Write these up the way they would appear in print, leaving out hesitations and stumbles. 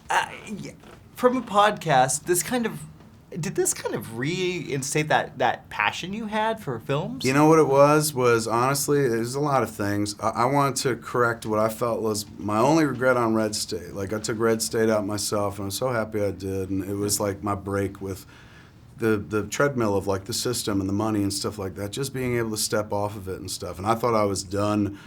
Yeah, from a podcast, did this kind of reinstate that passion you had for films? You know what it was honestly, there's a lot of things. I wanted to correct what I felt was my only regret on Red State. Like, I took Red State out myself, and I'm so happy I did, and it was like my break with the treadmill of like the system and the money and stuff like that, just being able to step off of it and stuff. And I thought I was done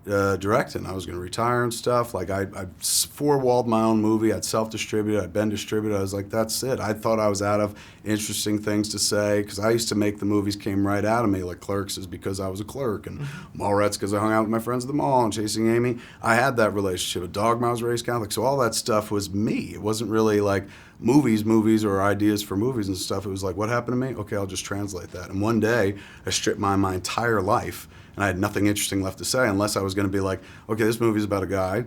directing. I was going to retire and stuff. Like, I four-walled my own movie. I'd self-distributed. I'd been distributed. I was like, that's it. I thought I was out of interesting things to say, because I used to make the movies came right out of me. Like, Clerks is because I was a clerk, and Mallrats because I hung out with my friends at the mall, and Chasing Amy. I had that relationship. With Dogma, I was raised Catholic. So all that stuff was me. It wasn't really like movies or ideas for movies and stuff. It was like, what happened to me? Okay, I'll just translate that. And one day, I stripped my entire life, and I had nothing interesting left to say unless I was going to be like, okay, this movie's about a guy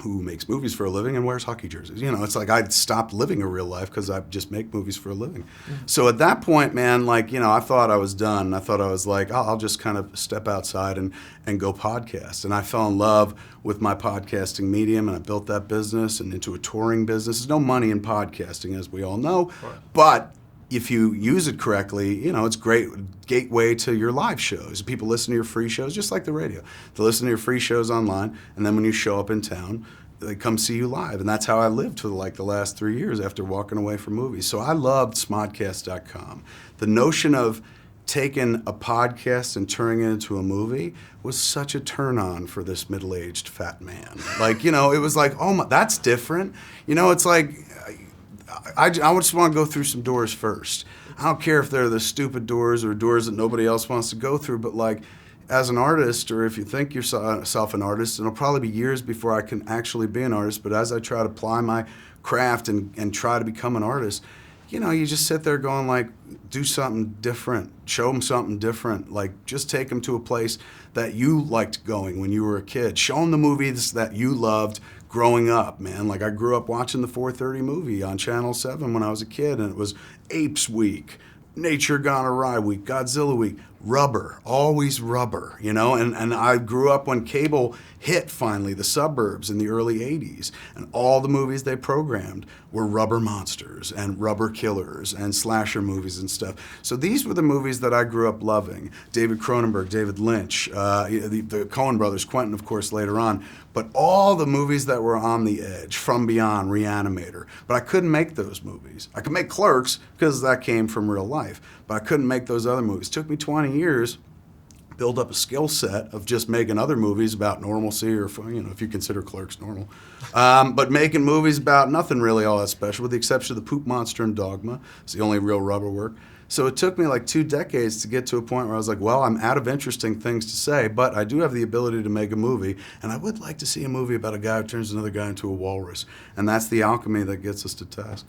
who makes movies for a living and wears hockey jerseys. You know, it's like I'd stopped living a real life because I just make movies for a living. Mm-hmm. So at that point, man, like, you know, I thought I was done. I thought I was like, oh, I'll just kind of step outside and go podcast. And I fell in love with my podcasting medium, and I built that business and into a touring business. There's no money in podcasting, as we all know, right. But if you use it correctly, you know, it's great gateway to your live shows. People listen to your free shows, just like the radio. They listen to your free shows online, and then when you show up in town, they come see you live. And that's how I lived for like the last 3 years after walking away from movies. So I loved Smodcast.com. The notion of taking a podcast and turning it into a movie was such a turn on for this middle-aged fat man. Like, you know, it was like, oh my, that's different. You know, it's like, I just want to go through some doors first. I don't care if they're the stupid doors or doors that nobody else wants to go through, but like, as an artist, or if you think yourself an artist, it'll probably be years before I can actually be an artist, but as I try to apply my craft and try to become an artist, you know, you just sit there going like, do something different, show them something different, like just take them to a place that you liked going when you were a kid. Show them the movies that you loved growing up, man. Like, I grew up watching the 4:30 movie on Channel 7 when I was a kid, and it was Apes Week, Nature Gone Awry Week, Godzilla Week, Rubber, always Rubber, you know? And I grew up when cable hit finally, the suburbs in the early 80s, and all the movies they programmed were rubber monsters and rubber killers and slasher movies and stuff. So these were the movies that I grew up loving. David Cronenberg, David Lynch, the Coen brothers, Quentin, of course, later on, but all the movies that were on the edge, From Beyond, Reanimator. But I couldn't make those movies. I could make Clerks because that came from real life, but I couldn't make those other movies. It took me 20 years build up a skill set of just making other movies about normalcy, or, you know, if you consider Clerks normal, but making movies about nothing really all that special, with the exception of the poop monster and Dogma. It's the only real rubber work. So it took me like 2 decades to get to a point where I was like, well, I'm out of interesting things to say, but I do have the ability to make a movie, and I would like to see a movie about a guy who turns another guy into a walrus. And that's the alchemy that gets us to Tusk.